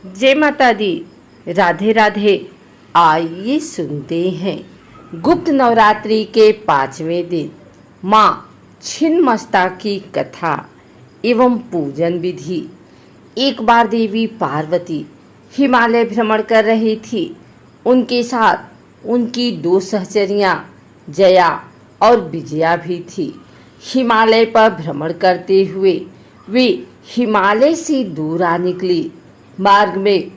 जय माता दी। राधे राधे। आइए सुनते हैं गुप्त नवरात्रि के 5वें दिन माँ छिन्नमस्ता की कथा एवं पूजन विधि। एक बार देवी पार्वती हिमालय भ्रमण कर रही थी। उनके साथ उनकी 2 सहचरियाँ जया और विजया भी थी। हिमालय पर भ्रमण करते हुए वे हिमालय से दूर आ निकली। मार्ग में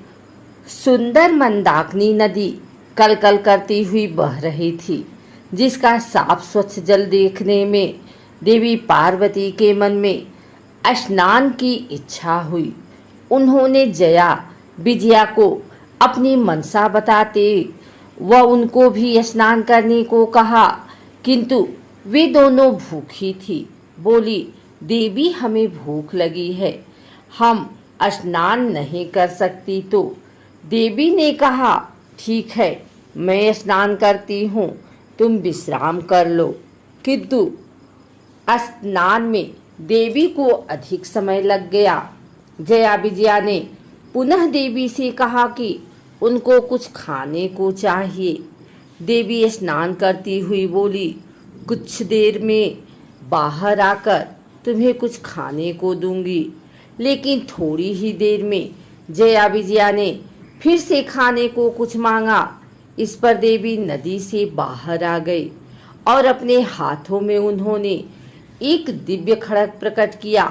सुंदर मंदाकिनी नदी कलकल करती हुई बह रही थी, जिसका साफ स्वच्छ जल देखने में देवी पार्वती के मन में स्नान की इच्छा हुई। उन्होंने जया विजया को अपनी मनसा बताते वह उनको भी स्नान करने को कहा, किंतु वे दोनों भूखी थी। बोली, देवी हमें भूख लगी है, हम स्नान नहीं कर सकती। तो देवी ने कहा, ठीक है, मैं स्नान करती हूँ, तुम विश्राम कर लो। किंतु स्नान में देवी को अधिक समय लग गया। जया विजया ने पुनः देवी से कहा कि उनको कुछ खाने को चाहिए। देवी स्नान करती हुई बोली, कुछ देर में बाहर आकर तुम्हें कुछ खाने को दूंगी। लेकिन थोड़ी ही देर में जया विजया ने फिर से खाने को कुछ मांगा। इस पर देवी नदी से बाहर आ गई और अपने हाथों में उन्होंने एक दिव्य खड्ग प्रकट किया।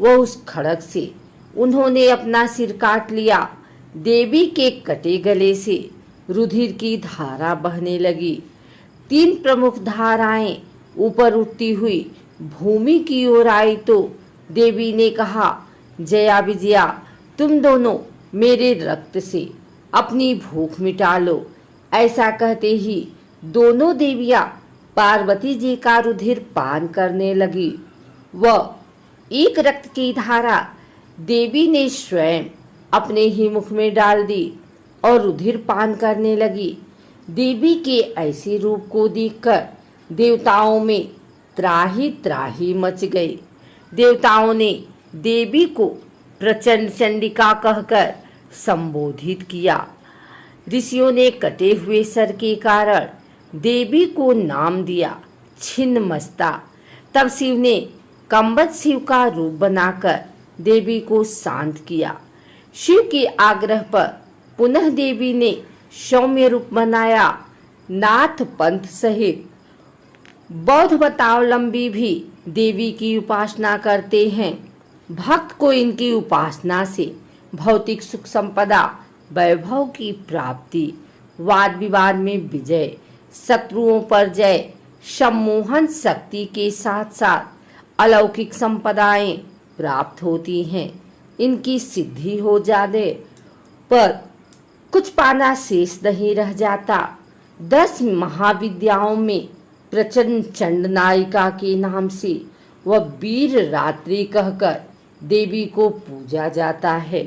वह उस खड्ग से उन्होंने अपना सिर काट लिया। देवी के कटे गले से रुधिर की धारा बहने लगी। 3 प्रमुख धाराएं ऊपर उठती हुई भूमि की ओर आई तो देवी ने कहा, जया विजया, तुम दोनों मेरे रक्त से अपनी भूख मिटा लो। ऐसा कहते ही दोनों देवियां पार्वती जी का रुधिर पान करने लगी। वह एक रक्त की धारा देवी ने स्वयं अपने ही मुख में डाल दी और रुधिर पान करने लगी। देवी के ऐसे रूप को देखकर देवताओं में त्राही त्राही मच गई। देवताओं ने देवी को प्रचंड चंडिका कहकर संबोधित किया। ऋषियों ने कटे हुए सर के कारण देवी को नाम दिया छिन्नमस्ता। तब शिव ने कंबद शिव का रूप बनाकर देवी को शांत किया। शिव के आग्रह पर पुनः देवी ने सौम्य रूप बनाया। नाथ पंथ सहित बौद्ध मतावलंबी भी देवी की उपासना करते हैं। भक्त को इनकी उपासना से भौतिक सुख संपदा, वैभव की प्राप्ति, वाद विवाद में विजय, शत्रुओं पर जय, सम्मोहन शक्ति के साथ साथ अलौकिक संपदाएं प्राप्त होती हैं। इनकी सिद्धि हो जाने पर कुछ पाना शेष नहीं रह जाता। 10 महाविद्याओं में प्रचंड चंड नायिका के नाम से वह वीर रात्रि कहकर देवी को पूजा जाता है।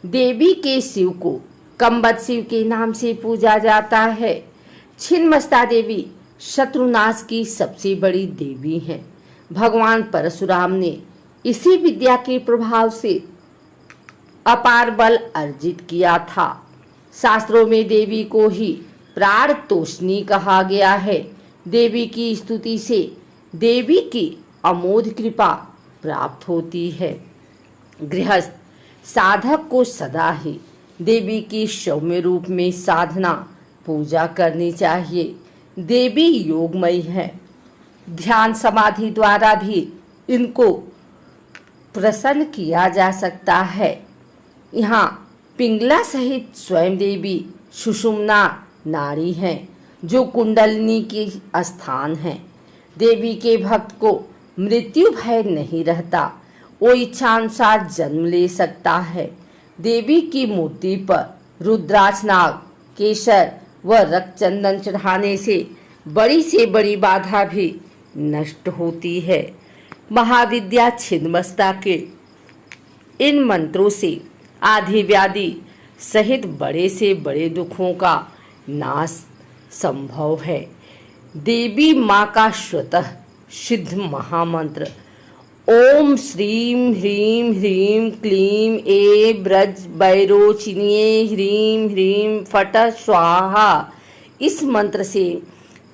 देवी के शिव को कंबद शिव के नाम से पूजा जाता है। छिन्नमस्ता देवी शत्रुनाश की सबसे बड़ी देवी हैं। भगवान परशुराम ने इसी विद्या के प्रभाव से अपार बल अर्जित किया था। शास्त्रों में देवी को ही प्राण तोषणी कहा गया है। देवी की स्तुति से देवी की अमोघ कृपा प्राप्त होती है। गृहस्थ साधक को सदा ही देवी की सौम्य रूप में साधना पूजा करनी चाहिए। देवी योगमयी है। ध्यान समाधि द्वारा भी इनको प्रसन्न किया जा सकता है। यहाँ पिंगला सहित स्वयं देवी सुषुम्ना नाड़ी हैं, जो कुंडलिनी की स्थान है। देवी के भक्त को मृत्यु भय नहीं रहता। वो इच्छानुसार जन्म ले सकता है। देवी की मूर्ति पर रुद्राक्ष, नाग, केसर व रक्त चंदन चढ़ाने से बड़ी बाधा भी नष्ट होती है। महाविद्या छिन्नमस्ता के इन मंत्रों से आदि व्याधि सहित बड़े से बड़े दुखों का नाश संभव है। देवी माँ का स्वतः सिद्ध महामंत्र ओम श्रीम ह्रीम ह्रीम क्लीम ए ब्रज बैरोचिनिये ह्रीम ह्रीम फट स्वाहा। इस मंत्र से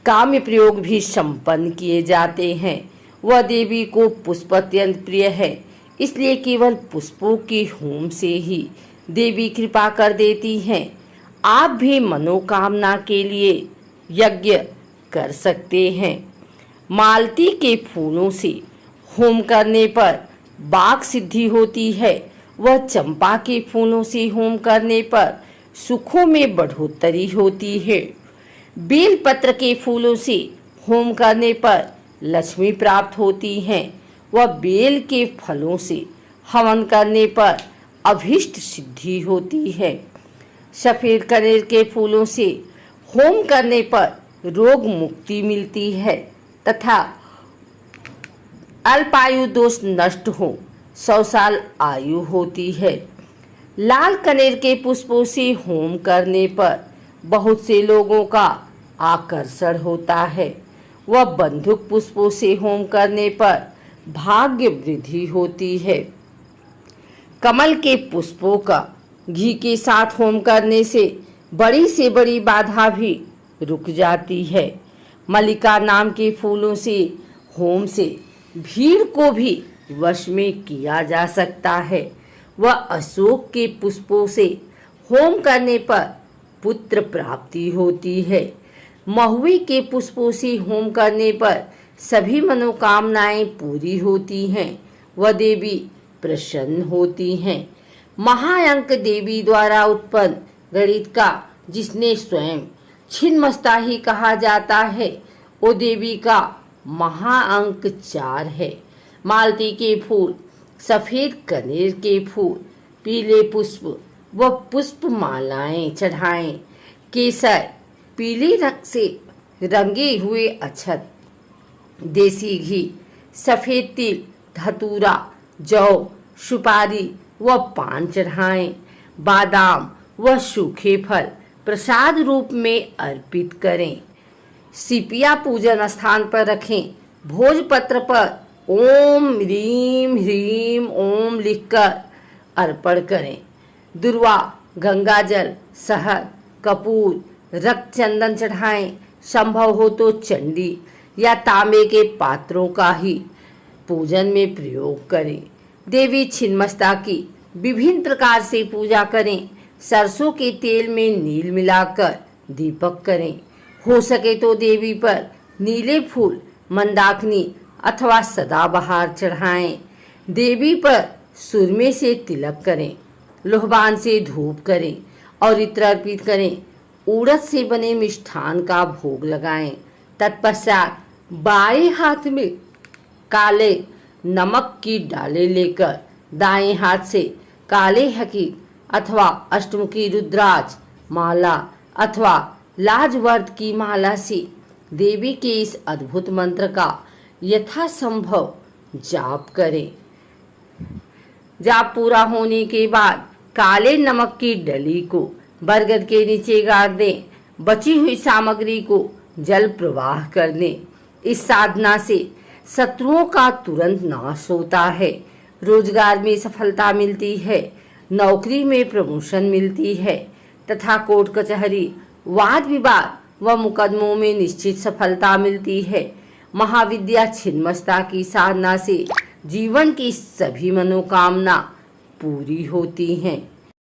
काम्य प्रयोग भी संपन्न किए जाते हैं। वह देवी को पुष्प अत्यंत प्रिय है, इसलिए केवल पुष्पों के होम से ही देवी कृपा कर देती हैं। आप भी मनोकामना के लिए यज्ञ कर सकते हैं। मालती के फूलों से होम करने पर वाक सिद्धि होती है। वह चंपा के फूलों से होम करने पर सुखों में बढ़ोतरी होती है। बेल पत्र के फूलों से होम करने पर लक्ष्मी प्राप्त होती है। वह बेल के फलों से हवन करने पर अभीष्ट सिद्धि होती है। सफेद कनेर के फूलों से होम करने पर रोग मुक्ति मिलती है तथा अल्पायु दोष नष्ट हो 100 साल आयु होती है। लाल कनेर के पुष्पों से होम करने पर बहुत से लोगों का आकर्षण होता है। वह बंदूक पुष्पों से होम करने पर भाग्य वृद्धि होती है। कमल के पुष्पों का घी के साथ होम करने से बड़ी बाधा भी रुक जाती है। मल्लिका नाम के फूलों से होम से भीड़ को भी वश में किया जा सकता है। वह अशोक के पुष्पों से होम करने पर पुत्र प्राप्ति होती है। महुए के पुष्पों से होम करने पर सभी मनोकामनाएं पूरी होती हैं। वह देवी प्रसन्न होती हैं। महाअंक देवी द्वारा उत्पन्न गणित का जिसने स्वयं छिन्नमस्ता ही कहा जाता है, वो देवी का महाअंक 4 है। मालती के फूल, सफेद कनेर के फूल, पीले पुष्प व पुष्प मालाएं चढ़ाएं। केसर, पीले रंग से रंगे हुए अक्षत, देसी घी, सफेद तिल, धतूरा, जौ, सुपारी व पान चढ़ाएं। बादाम व सूखे फल प्रसाद रूप में अर्पित करें। सिपिया पूजन स्थान पर रखें। भोजपत्र पर ओम ह्रीम ह्रीम ओम लिखकर अर्पण करें। दुर्वा, गंगाजल, शहद, कपूर, रक्त चंदन चढ़ाएं। संभव हो तो चंडी या तांबे के पात्रों का ही पूजन में प्रयोग करें। देवी छिन्नमस्ता की विभिन्न प्रकार से पूजा करें। सरसों के तेल में नील मिलाकर दीपक करें। हो सके तो देवी पर नीले फूल, मंदाकिनी अथवा सदाबहार चढ़ाएं। देवी पर सुरमे से तिलक करें। लोहबान से धूप करें और इत्र अर्पित करें। उड़द से बने मिष्ठान का भोग लगाएं। तत्पश्चात बाएं हाथ में काले नमक की डाले लेकर दाएं हाथ से काले हकीर अथवा अष्टमुखी रुद्राक्ष माला अथवा लाजवर्त की माला से देवी के इस अद्भुत मंत्र का यथासंभव जाप करें। जाप पूरा होने के बाद काले नमक की डली को बरगद के नीचे गाड़ दें। बची हुई सामग्री को जल प्रवाह कर दें। इस साधना से शत्रुओं का तुरंत नाश होता है। रोजगार में सफलता मिलती है। नौकरी में प्रमोशन मिलती है तथा कोर्ट कचहरी, वाद विवाद व मुकदमों में निश्चित सफलता मिलती है। महाविद्या छिन्नमस्ता की साधना से जीवन की सभी मनोकामना पूरी होती हैं।